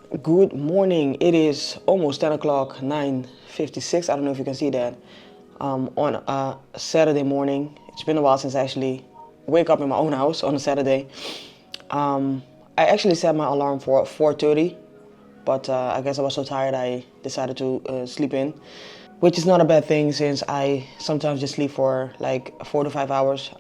Good morning. It is almost 10 o'clock, 9:56. I don't know if you can see that. On a Saturday morning. It's been a while since I actually wake up in my own house on a Saturday. I actually set my alarm for 4:30, but I guess I was so tired I decided to sleep in, which is not a bad thing since I sometimes just sleep for like 4 to 5 hours.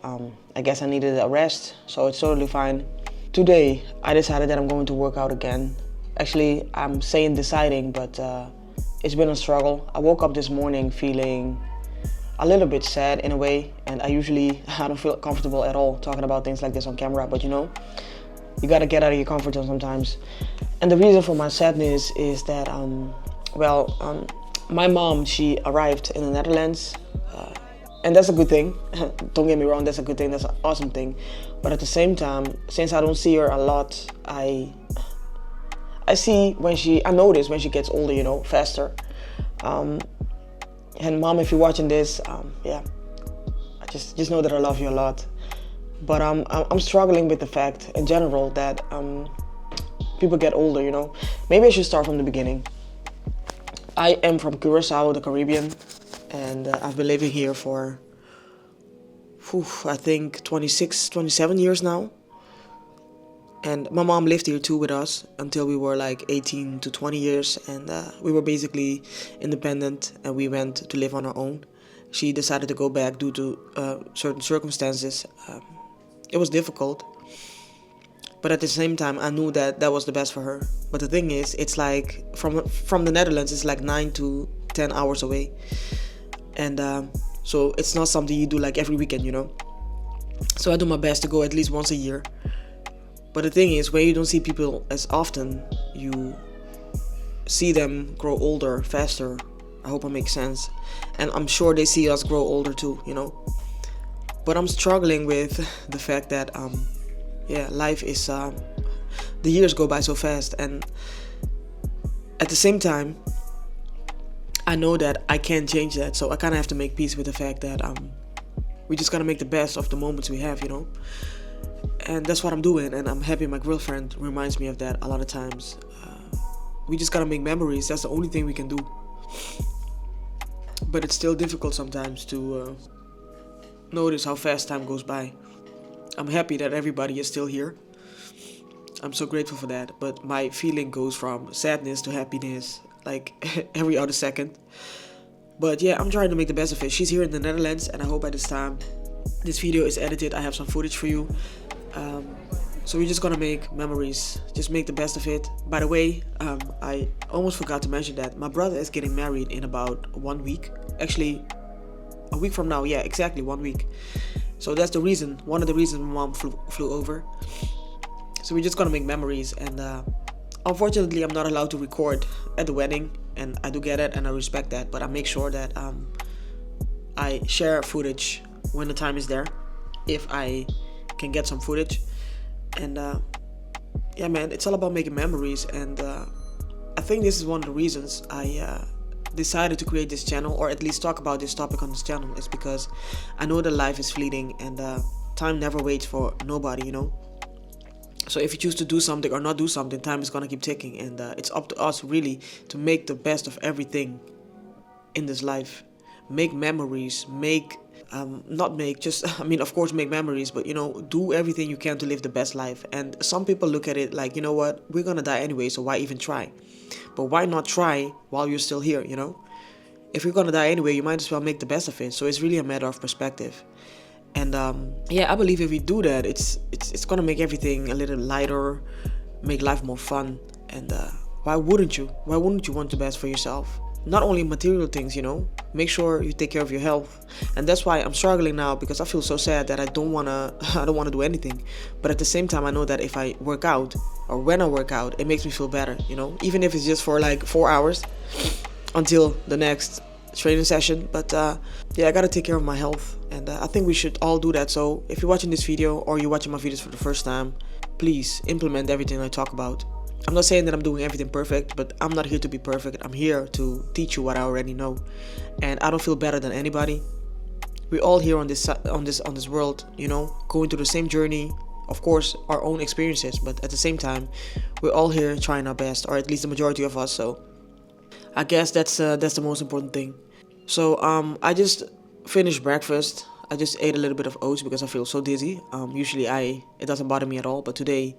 I guess I needed a rest, so it's totally fine. Today, I decided that I'm going to work out again. Actually, I'm saying deciding, but it's been a struggle. I woke up this morning feeling a little bit sad in a way, and I don't feel comfortable at all talking about things like this on camera, but you gotta get out of your comfort zone sometimes. And the reason for my sadness is that, my mom, she arrived in the Netherlands, and that's a good thing. Don't get me wrong, that's a good thing, that's an awesome thing. But at the same time, since I don't see her a lot, I notice when she gets older, faster. And mom, if you're watching this, I just know that I love you a lot. But I'm struggling with the fact in general that people get older. Maybe I should start from the beginning. I am from Curacao, the Caribbean, and I've been living here for, I think 26, 27 years now. And my mom lived here too with us until we were like 18 to 20 years, and we were basically independent and we went to live on our own. She decided to go back due to certain circumstances. It was difficult, but at the same time I knew that was the best for her. But the thing is, it's like from the Netherlands, it's like 9 to 10 hours away, and so it's not something you do like every weekend. So I do my best to go at least once a year. But the thing is, when you don't see people as often, you see them grow older faster. I hope it makes sense. And I'm sure they see us grow older too, But I'm struggling with the fact that, life is, the years go by so fast. And at the same time, I know that I can't change that. So I kind of have to make peace with the fact that we just gotta make the best of the moments we have, And that's what I'm doing, and I'm happy my girlfriend reminds me of that a lot of times. We just gotta make memories. That's the only thing we can do. But it's still difficult sometimes to notice how fast time goes by. I'm happy that everybody is still here. I'm so grateful for that. But my feeling goes from sadness to happiness like every other second. But yeah, I'm trying to make the best of it. She's here in the Netherlands, and I hope by this time this video is edited, I have some footage for you. So we're just gonna make memories, just make the best of it. By the way, I almost forgot to mention that my brother is getting married in about 1 week. Actually, a week from now, yeah, exactly 1 week. So that's one of the reasons my mom flew over. So we're just gonna make memories, and unfortunately I'm not allowed to record at the wedding, and I do get it and I respect that, but I make sure that I share footage when the time is there, if I can get some footage. And man, it's all about making memories. And I think this is one of the reasons I decided to create this channel, or at least talk about this topic on this channel, is because I know that life is fleeting, and time never waits for nobody, So if you choose to do something or not do something, time is gonna keep ticking, and it's up to us really to make the best of everything in this life. Make memories, of course make memories, but do everything you can to live the best life. And some people look at it like, what, we're gonna die anyway, so why even try? But why not try while you're still here? If you're gonna die anyway, you might as well make the best of it. So it's really a matter of perspective. And I believe if we do that, it's gonna make everything a little lighter, make life more fun. And why wouldn't you want the best for yourself? Not only material things, make sure you take care of your health. And that's why I'm struggling now, because I feel so sad that I don't wanna do anything. But at the same time, I know that if I work out, or when I work out, it makes me feel better, even if it's just for like 4 hours until the next training session. But I gotta take care of my health, and I think we should all do that. So if you're watching this video, or you're watching my videos for the first time, please implement everything I talk about. I'm not saying that I'm doing everything perfect, but I'm not here to be perfect. I'm here to teach you what I already know, and I don't feel better than anybody. We're all here on this world, going through the same journey, of course, our own experiences, but at the same time, we're all here trying our best, or at least the majority of us. So I guess that's the most important thing. So I just finished breakfast. I just ate a little bit of oats because I feel so dizzy. Usually it doesn't bother me at all, but today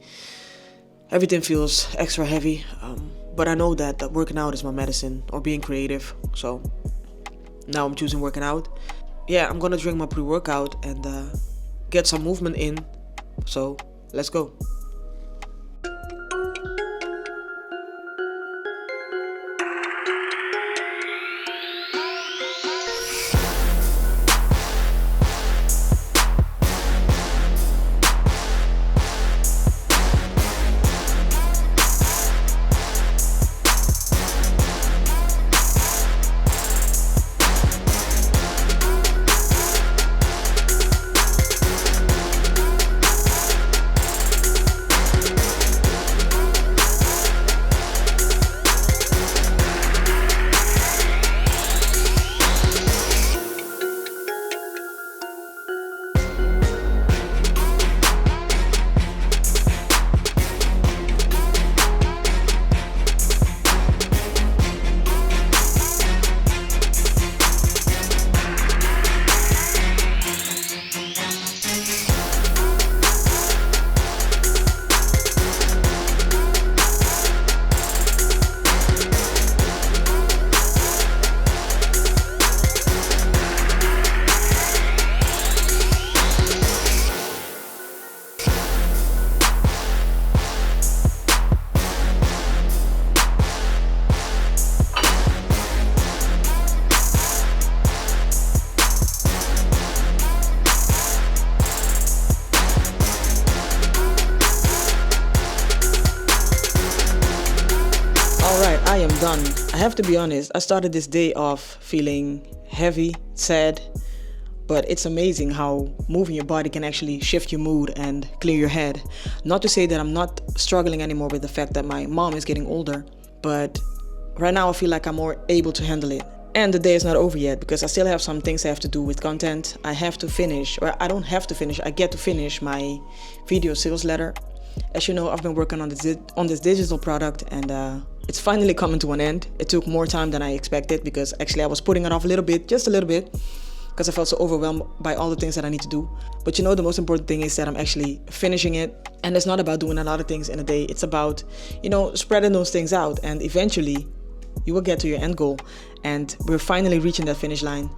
everything feels extra heavy. But I know that working out is my medicine, or being creative. So now I'm choosing working out. Yeah, I'm gonna drink my pre-workout and get some movement in. So let's go. Alright, I am done. I have to be honest, I started this day off feeling heavy, sad, but it's amazing how moving your body can actually shift your mood and clear your head. Not to say that I'm not struggling anymore with the fact that my mom is getting older, but right now I feel like I'm more able to handle it. And the day is not over yet because I still have some things I have to do with content. I have to finish, or I don't have to finish, I get to finish my video sales letter. As you know, I've been working on this digital product, and it's finally coming to an end. It took more time than I expected because actually I was putting it off a little bit, just a little bit, because I felt so overwhelmed by all the things that I need to do. But you know, the most important thing is that I'm actually finishing it. And it's not about doing a lot of things in a day. It's about, spreading those things out. And eventually you will get to your end goal. And we're finally reaching that finish line.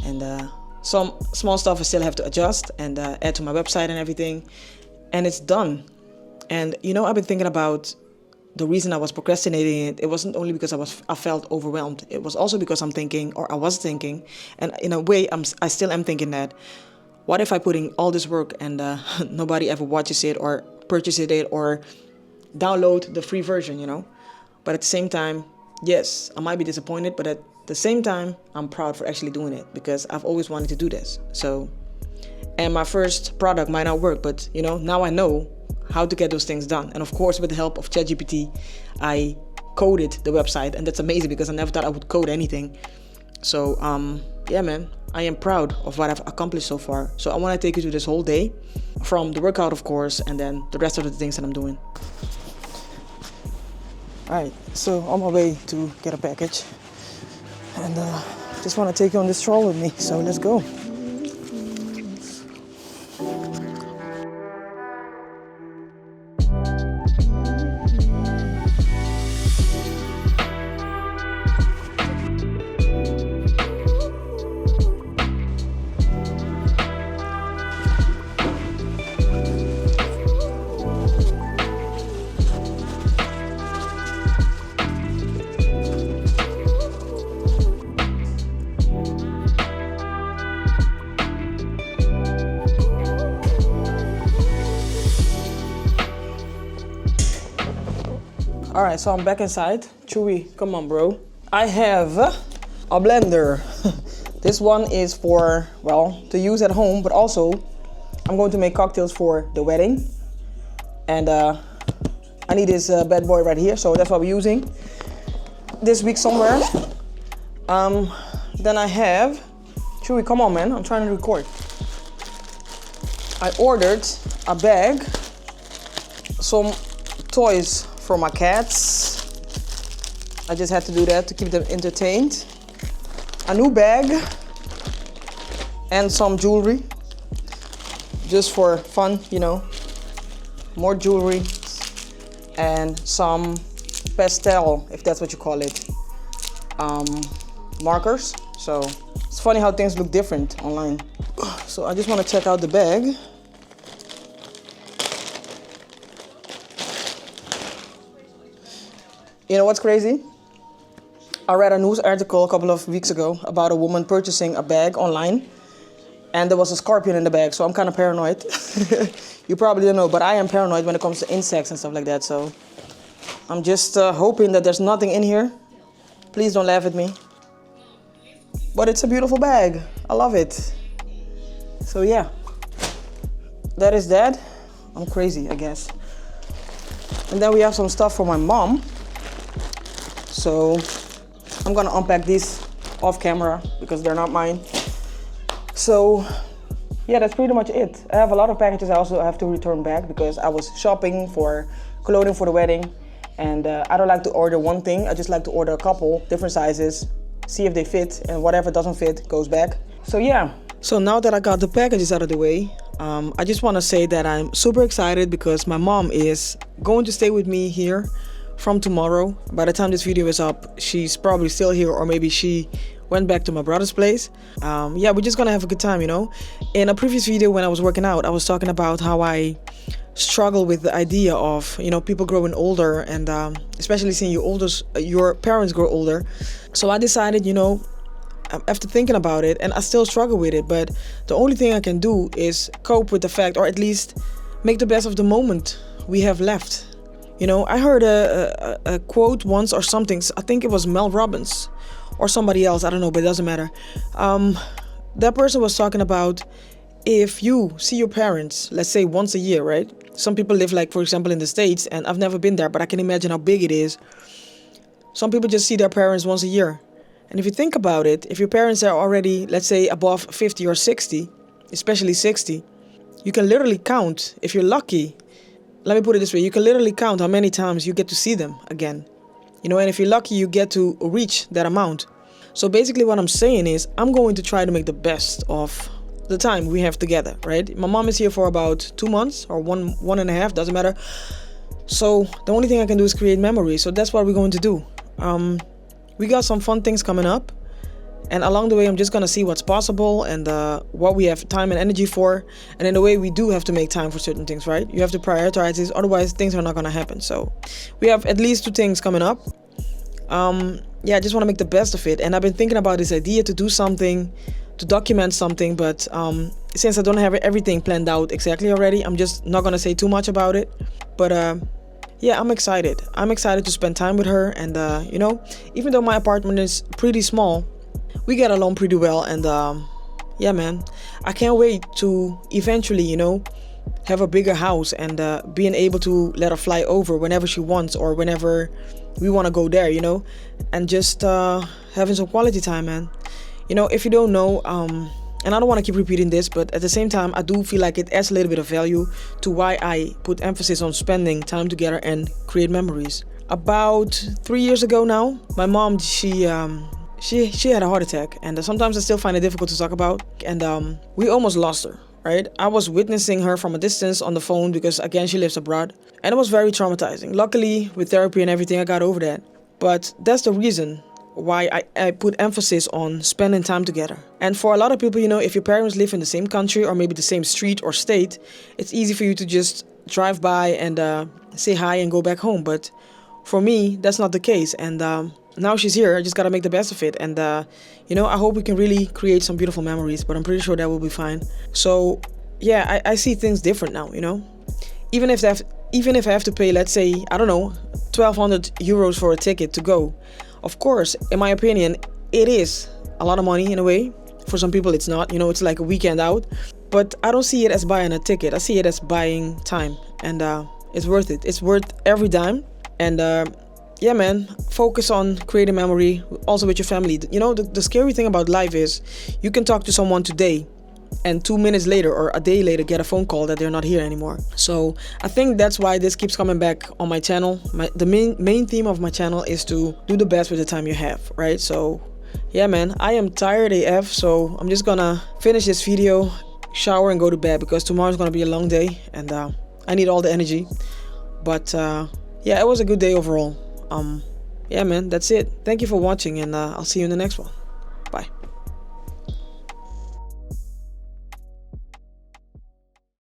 And some small stuff I still have to adjust and add to my website and everything. And it's done. And I've been thinking about the reason I was procrastinating it wasn't only because I felt overwhelmed. It was also because I was thinking, and in a way I still am thinking that, what if I put in all this work and nobody ever watches it or purchases it or download the free version, But at the same time, yes, I might be disappointed, but at the same time, I'm proud for actually doing it because I've always wanted to do this. So, and my first product might not work, but now I know how to get those things done. And of course, with the help of ChatGPT, I coded the website, and that's amazing because I never thought I would code anything. So yeah, man, I am proud of what I've accomplished so far. So I want to take you through this whole day, from the workout, of course, and then the rest of the things that I'm doing. All right, so on my way to get a package, and just want to take you on this stroll with me. So let's go. All right, so I'm back inside. Chewy, come on, bro. I have a blender. This one is for, to use at home, but also I'm going to make cocktails for the wedding. And I need this bad boy right here, so that's what we're using this week somewhere. Then I have, Chewy, come on, man. I'm trying to record. I ordered a bag some toys for my cats. I just had to do that to keep them entertained. A new bag and some jewelry, just for fun, more jewelry and some pastel, if that's what you call it, markers. So it's funny how things look different online. So I just want to check out the bag. You know what's crazy? I read a news article a couple of weeks ago about a woman purchasing a bag online, and there was a scorpion in the bag, so I'm kind of paranoid. You probably don't know, but I am paranoid when it comes to insects and stuff like that, so I'm just hoping that there's nothing in here. Please don't laugh at me. But it's a beautiful bag. I love it. So yeah, that is that. I'm crazy, I guess. And then we have some stuff for my mom. So I'm gonna unpack these off camera because they're not mine. So yeah, that's pretty much it. I have a lot of packages I also have to return back because I was shopping for clothing for the wedding, and I don't like to order one thing. I just like to order a couple different sizes, see if they fit, and whatever doesn't fit goes back. So yeah. So now that I got the packages out of the way, I just want to say that I'm super excited because my mom is going to stay with me here from tomorrow. By the time this video is up, she's probably still here, or maybe she went back to my brother's place. Yeah, we're just gonna have a good time, In a previous video when I was working out, I was talking about how I struggle with the idea of, people growing older, and especially seeing your parents grow older. So I decided, after thinking about it, and I still struggle with it, but the only thing I can do is cope with the fact, or at least make the best of the moment we have left. I heard a quote once or something, I think it was Mel Robbins or somebody else, I don't know, but it doesn't matter. That person was talking about if you see your parents, let's say once a year, right? Some people live, like, for example, in the States, and I've never been there, but I can imagine how big it is. Some people just see their parents once a year. And if you think about it, if your parents are already, let's say, above 50 or 60, especially 60, you can literally count, if you're lucky. Let me put it this way, you can literally count how many times you get to see them again. And if you're lucky, you get to reach that amount. So basically what I'm saying is, I'm going to try to make the best of the time we have together, right? My mom is here for about 2 months or one and a half, doesn't matter. So the only thing I can do is create memories. So that's what we're going to do. We got some fun things coming up. And along the way, I'm just going to see what's possible and what we have time and energy for. And in a way, we do have to make time for certain things, right? You have to prioritize this. Otherwise, things are not going to happen. So we have at least 2 things coming up. Yeah, I just want to make the best of it. And I've been thinking about this idea to do something, to document something. But since I don't have everything planned out exactly already, I'm just not going to say too much about it. But yeah, I'm excited. I'm excited to spend time with her. And, even though my apartment is pretty small, we get along pretty well, and yeah, man, I can't wait to eventually, have a bigger house and being able to let her fly over whenever she wants or whenever we want to go there, and just having some quality time, man. If you don't know, and I don't want to keep repeating this, but at the same time, I do feel like it adds a little bit of value to why I put emphasis on spending time together and create memories. About 3 years ago now, my mom, she had a heart attack, and sometimes I still find it difficult to talk about, and we almost lost her, right? I was witnessing her from a distance on the phone because, again, she lives abroad, and it was very traumatizing. Luckily, with therapy and everything, I got over that. But that's the reason why I put emphasis on spending time together. And for a lot of people, if your parents live in the same country or maybe the same street or state, it's easy for you to just drive by and say hi and go back home. But for me, that's not the case, and now she's here. I just gotta make the best of it, and I hope we can really create some beautiful memories, but I'm pretty sure that will be fine. So yeah, I see things different now, even if I have to pay, let's say, I don't know, 1,200 euros for a ticket to go. Of course, in my opinion, it is a lot of money in a way. For some people it's not, it's like a weekend out, but I don't see it as buying a ticket. I see it as buying time, and it's worth it. It's worth every dime. And yeah, man, focus on creating memory also with your family. The scary thing about life is you can talk to someone today, and 2 minutes later or a day later get a phone call that they're not here anymore. So I think that's why this keeps coming back on my channel. The main theme of my channel is to do the best with the time you have, right? So yeah, man, I am tired AF, so I'm just gonna finish this video, shower, and go to bed, because tomorrow's gonna be a long day, and I need all the energy. But yeah, it was a good day overall. Yeah, man, that's it. Thank you for watching, and I'll see you in the next one. Bye.